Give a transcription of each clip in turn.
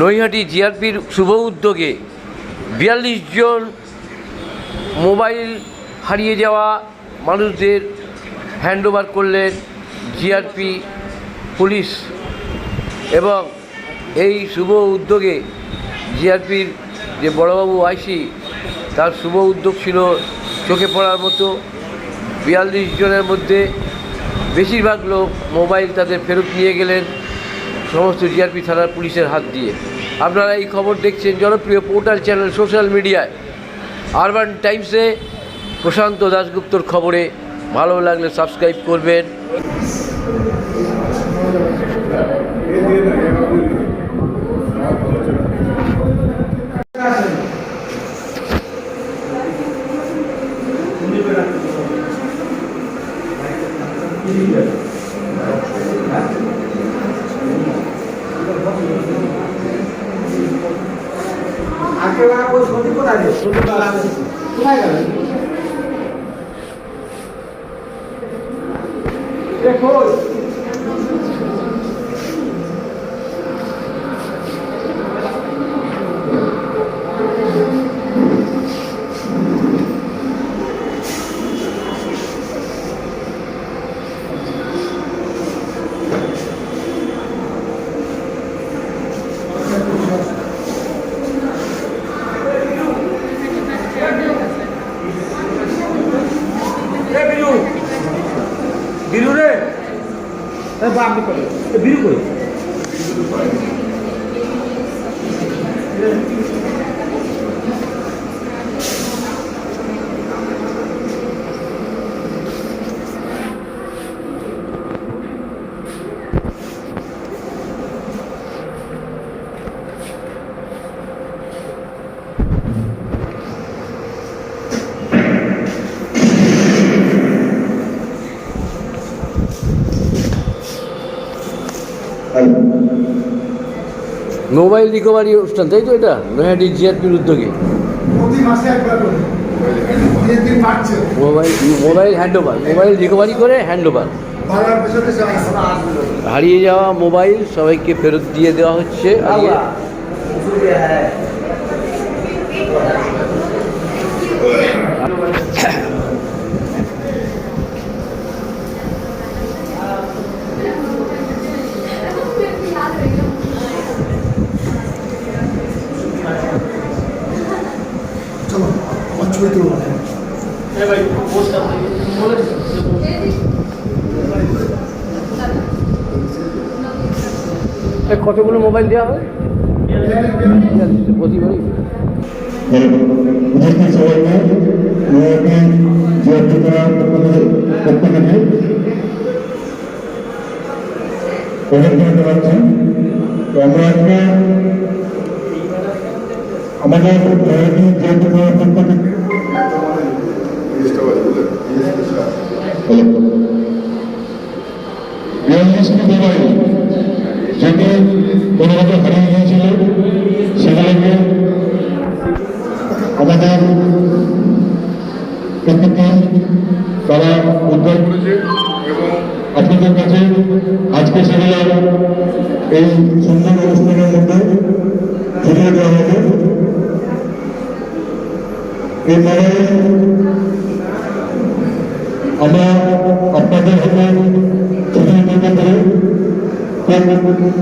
নৈহাটি জিআরপির শুভ উদ্যোগে ৪২ জন মোবাইল হারিয়ে যাওয়া মানুষদের হ্যান্ডওভার করলেন জিআরপি পুলিশ। এবং এই শুভ উদ্যোগে জিআরপির যে বড়বাবু আইসি, তার শুভ উদ্যোগ ছিল চোখে পড়ার মতো। ৪২ জনের মধ্যে বেশিরভাগ লোক মোবাইল তাদের ফেরত নিয়ে গেলেন সমস্ত জিআরপি থানার পুলিশের হাত দিয়ে। আপনারা এই খবর দেখছেন জনপ্রিয় পোর্টাল চ্যানেল সোশ্যাল মিডিয়ায় আরবান টাইমসে প্রশান্ত দাশগুপ্তর খবরে। ভালো লাগলে সাবস্ক্রাইব করবেন। দেখো বিরু রে আপনি করে বিরু করে মোবাইল রিকভারি অনুষ্ঠান, তাই তো? এটা নৈহাটি জিআরপির উদ্যোগে মোবাইল হ্যান্ডওভার, মোবাইল রিকভারি করে হ্যান্ডওভার। হারিয়ে যাওয়া মোবাইল সবাইকে ফেরত দিয়ে দেওয়া হচ্ছে। কতগুলো মোবাইল দেওয়া হয় প্রতিবারই? আমাদের মোবাইল যেটি কোনোভাবে হারিয়ে গিয়েছিল সেগুলোকে আমাদের প্রকৃতি তারা উদ্ধার করেছে এবং আপনাদের কাছে আজকে সেগুলো এই সুন্দর অনুষ্ঠানের মধ্যে ফিরিয়ে দেওয়া হবে। এই মোবাইল আমরা আপনাদের হাতে ফিরিয়ে দিতে পেরে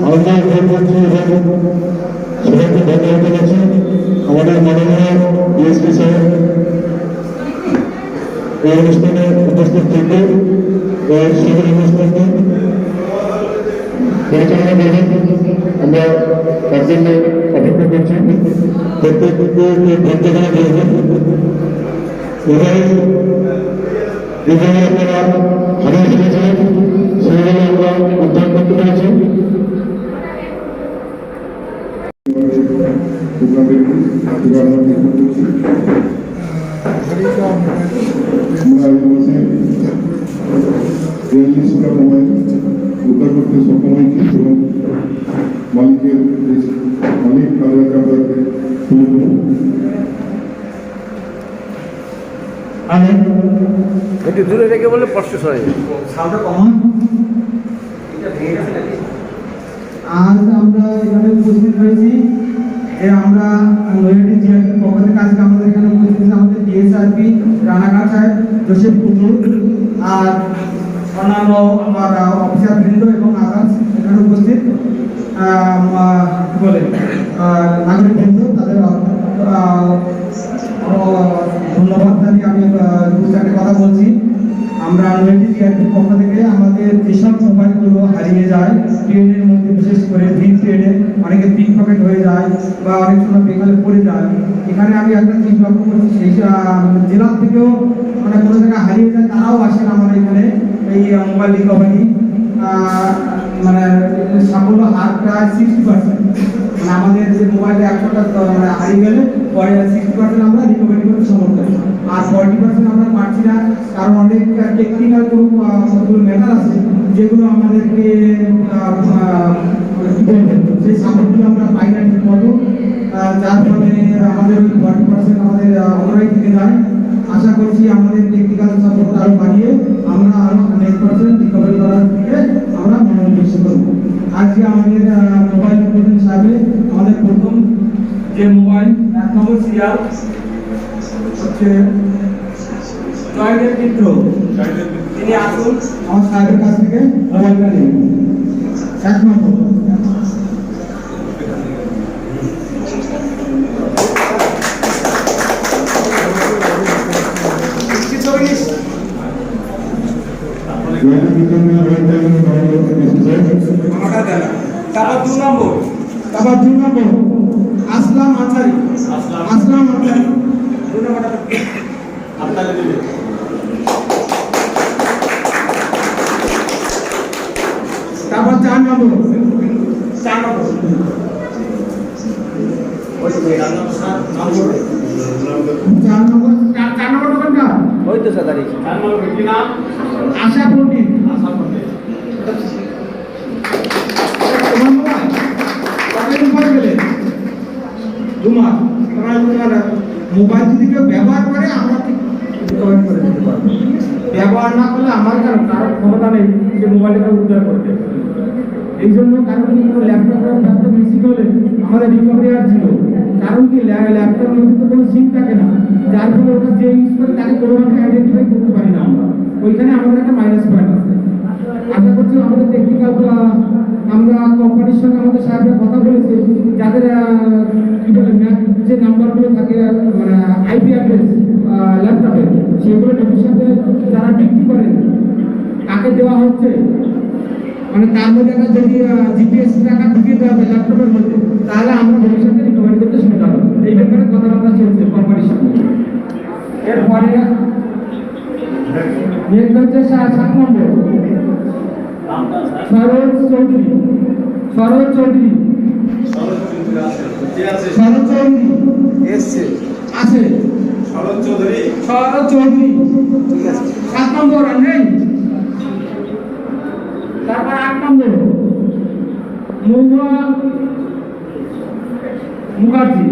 আনন্দ ভোগ করছি এবং সবাইকে ধন্যবাদ জানাচ্ছি। আমাদের মাননীয় ডিএসপি সাহেব এই অনুষ্ঠানে উপস্থিত থেকে সকল অনুষ্ঠানটি পরিচালনা করবেন। আমরা তার জন্য অপেক্ষা করছি। প্রত্যেককে ধৈর্য ধরে বলবেন। যেভাবে আপনারা হারিয়ে ফেলেছিলেন সেগুলো আমরা উদ্ধার করতে পেরেছি। মোবাইল উদ্ধার করতে সক্ষম হয়েছি এবং মালিক তাদেরকে আমরা তুলে দেব। একটু দূরে রেখে বলে স্পষ্ট শোনা যায়। আজ আমরা এখানে উপস্থিত হয়েছি যে আমরা নৈহাটি জিআরপির পক্ষ থেকে আজকে আমাদের এখানে উপস্থিত হয়েছে আমাদের ডিএসআরপি রানাঘাট সাহেব জোসেফ কুকুর আর অন্যান্য আমার অফিসার বৃন্দ এবং আদার্স এখানে উপস্থিত বলে নাগরিক বৃন্দ তাদের ধন্যবাদ জানিয়ে আমি দু চারটে কথা বলছি। আমরা নৈহাটি জিআরপির পক্ষ থেকে আমাদের যেসব মোবাইলগুলো হারিয়ে যায় ট্রেনের মধ্যে বিশেষ করে ভিড় ট্রেনে অনেকে পিক পকেট হয়ে যায় বা অনেক সময় বেকালে পড়ে যায়, এখানে আমি একটা জিনিস লক্ষ্য করছি সেই জেলা থেকেও মানে কোনো জায়গায় হারিয়ে যায় তারাও আসেন আমাদের এখানে এই মোবাইল রিকভারি মানে সাফল্য হার প্রায় 60%। মানে আমাদের যে মোবাইলে 100টা মানে হারিয়ে গেলে পরে 60% আমরা রিকভারি করতে সমর্থ হই, আর 40% আমরা পারছি না কারণ অনেক টেকনিক্যাল কোনো ম্যাটার আছে যেগুলো আমাদেরকে সেই সাপোর্টগুলো আমরা পাই না ঠিক মতো, যার ফলে আমাদের ওই 40% আমাদের অনরাই থেকে যায়। আশা করছি আমাদের টেকনিক্যাল সাপোর্ট আরও বাড়িয়ে আমরা আরও 100% রিকভারি করার দিকে আমরা মনোনিবেশ করব। আজকে আমাদের মোবাইল প্রধান হিসাবে আমাদের প্রথম যে মোবাইল 1 নম্বর সিরিয়াল হচ্ছে জয়দেব মিত্র, তিনি আসুন আমার সাহেবের কাছ থেকে মোবাইলটা নিন। 1 নম্বর তারপর 2 নম্বর আসলাম আনসারি, আসলাম আনসারি 2 নম্বরটা আপনাদের দিবে। তারপর 4 নম্বর কোনটা? ওই তো সাদারি 4 নম্বর কি নাম? আশা পণ্ডিত। মোবাইল যদি কেউ ব্যবহার করে আমরা রিকভারি করে দিতে পারবো, ব্যবহার না করলে আমার কারণ ক্ষমতা নেই যে মোবাইলটা উদ্ধার করতে। এই জন্য কারণ কি কোনো ল্যাপটপ মিসিং হলে আমাদের রিকভারি আর ছিল, কারণ কি ল্যাপটপের মধ্যে তো কোনো সিম থাকে না, যার ফলে ওটা যে ইউজ করে তাকে কোনোভাবে আইডেন্টিফাই করতে পারি না আমরা, ওইখানে আমাদের একটা মাইনাস পয়েন্ট আছে। আশা করছি আমাদের টেকনিক্যাল আমরা কোম্পানির সঙ্গে আমাদের সাহেবের কথা বলেছি যাদের কি বলে যে নাম্বারগুলো থাকে মানে আইপি অ্যাড্রেস ল্যাপটপে সেগুলো ভবিষ্যতে যারা বিক্রি করেন কাকে দেওয়া হচ্ছে, মানে তার মধ্যে একটা যদি জিপিএস টাকা ঢুকিয়ে দেওয়া হবে ল্যাপটপের মধ্যে তাহলে আমরা ভবিষ্যতে রিকভারি করতে সুবিধা হবে। এই ব্যাপারে কথাবার্তা চলছে কোম্পানির সঙ্গে। এরপরে নেক্সট হচ্ছে 7 নম্বর সরোজ চৌধুরী আছে শরৎ চৌধুরী 7 নম্বর আর নেই। তারপর 8 নম্বর মহুয়া মুখার্জি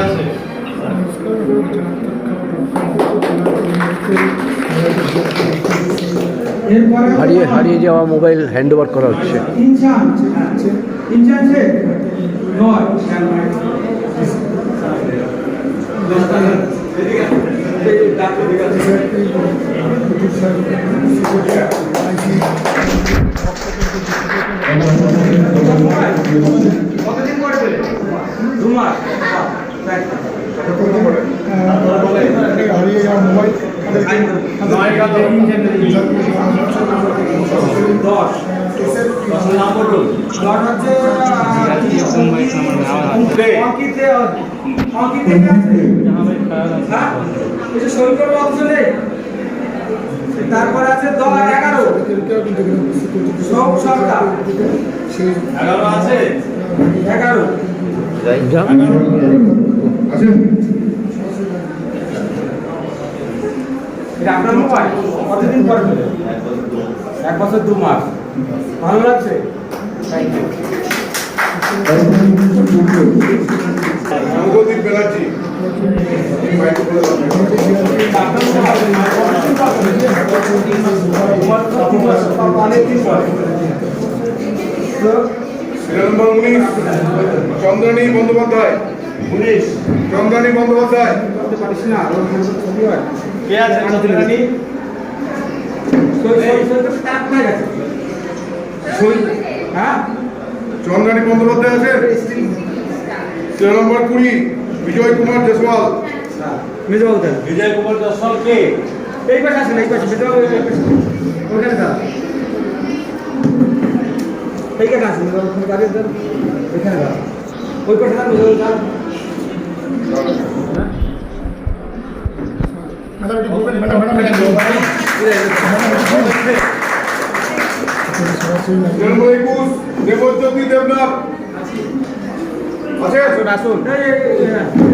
আছে। হারিয়ে যাওয়া মোবাইল হ্যান্ড ওভার করা হচ্ছে। ইনসান শেখ 9। কতদিন করে পেলে? 2 মাস। হারিয়ে যাওয়া মোবাইল 10 তারপর আছে 11 সরকার 11 আছে 11 আপনার মোবাইল কতদিন পরে পেলে? 1 বছর 2 মাস। ভালো লাগছে? Thank you. Banerjee number 19 Chandrani Bandyopadhyay. 19 Chandrani Bandyopadhyay. পারিস না কে আছে চন্দ্রানী? চন্দ্রানী বন্দ্যোপাধ্যায় আছে। 13 নম্বর 20 বিজয় কুমার জয়সওয়াল। বিজয় কুমার জয়সওয়াল কে? এই পাশে আসেন, এই পাশে ওখানে দাঁড়া, এইখানে আসেন, গাড়ির দাঁড়া, এখানে দাঁড়া, ওই পাশে দাঁড়া। নম্বর 21 দেবজ্যোতি দেবনাথ আছে। আসুন,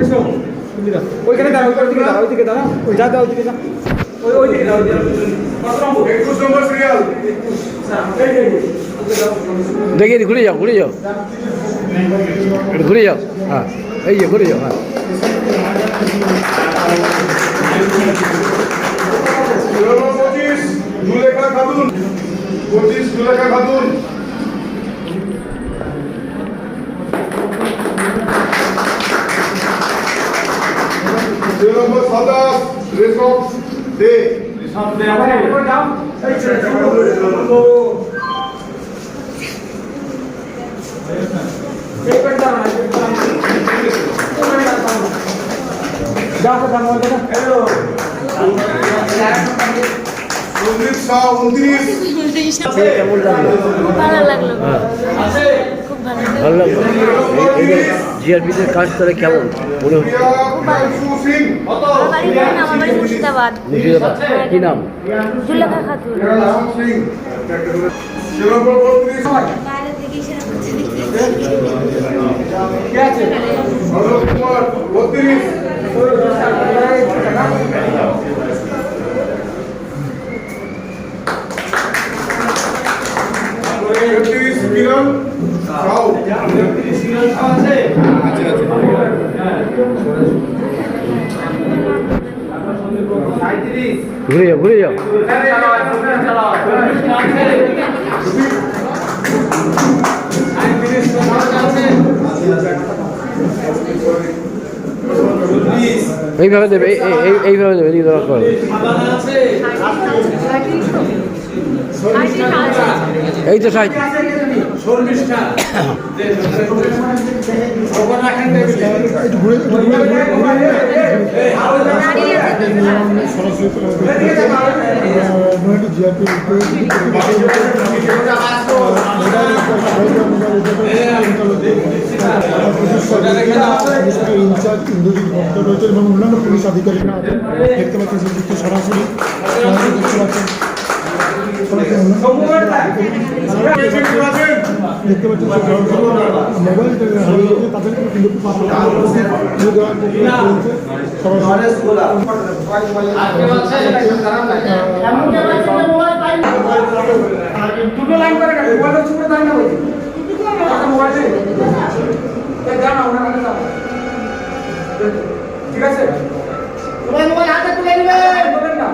এসো, ওইখানে দাঁড়া, ওই দিকে দাঁড়া, ওই দিকে দাঁড়া, ওই যা, ওই দিকে যা, ওই দিকে দাঁড়া, 21 নম্বর সিরিয়াল। দেখে ঘুরে যাও, ঘুরে যাও, একটু ঘুরে যাও। হ্যাঁ, এই যে ঘুরে যাও। হ্যাঁ, 25 জুলেখা খাতুন। 25 জুলেখা খাতুন। 13 নম্বর 27 রেশম দে। সন্দীপ শাহ 29। কেমন লাগলো? ভালো লাগলো, হ্যাঁ, খুব ভালো লাগলো। ভালো লাগলো। জিআরপিদের কাজ তাহলে কেমন মনে হচ্ছে? সিং। আমার বাড়ি জানেন, আমার বাড়ি মুর্শিদাবাদ। মুর্শিদাবাদ, কি নাম? জুলেখা খাতুন। সিং। 13 নম্বর 32 বাইরে থেকে সেরকম হচ্ছে দেখি। অলোক কুমার 32। 33 কিরণ সাউ। ঘুরে যাও, ঘুরে যাও। এইভাবে দেবে, এইভাবে দেবে, এদিকে দেওয়া করবে। এই তো সাইড। ইনচার্জ ইন্দ্রজিৎ ভক্ত রয়েছে এবং অন্যান্য পুলিশ আধিকারিকরা আছেন। দেখতে পাচ্ছেন সেদিকে সরাসরি দেখতে পাচ্ছেন দেখতে পাচ্ছেন মোবাইল হারিয়ে গেছে, তাদেরকে কিন্তু দুটো লাইন করে গেছে, মোবাইল ছুটে দাঁড়িয়ে না বলছি, মোবাইল জানা ওনার কাছে যাও, ঠিক আছে? মোবাইল হাতে তুলে নেবেন, বলেন না,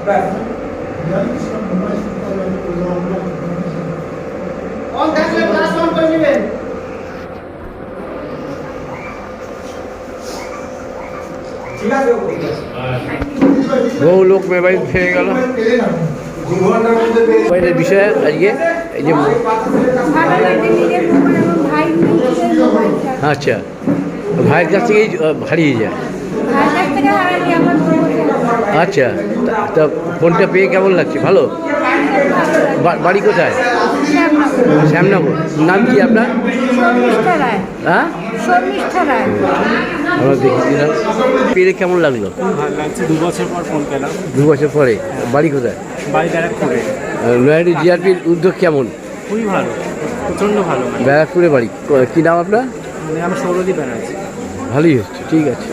ব্যাস অন থাকলে ফ্ল্যাশ অন করে নেবেন। ঠিক আছে, বহু লোক মোবাইল ফেলে গেল। মোবাইলের বিষয়ে আজকে এই যে আচ্ছা, ভাইয়ের কাছ থেকেই হারিয়ে যায়। আচ্ছা, তা ফোনটা পেয়ে কেমন লাগছে? ভালো। বাড়ি কোথায়? শ্যামনগর। নাম কি আপনার? হ্যাঁ, আমরা দেখেছিলাম। পেয়ে কেমন লাগলো? ভালো লাগছে, 2 বছর পর ফোন পেলাম। 2 বছর পরে। বাড়ি কোথায়? বাড়ি ব্যারাকপুরে। নয়াডি জিআরপির উদ্যোগ কেমন? খুবই ভালো, প্রচণ্ড ভালো। ব্যারাকপুরে বাড়ি। কী নাম আপনার? আমি সৌরদীপ ব্যানার্জি। ভালোই হচ্ছে, ঠিক আছে।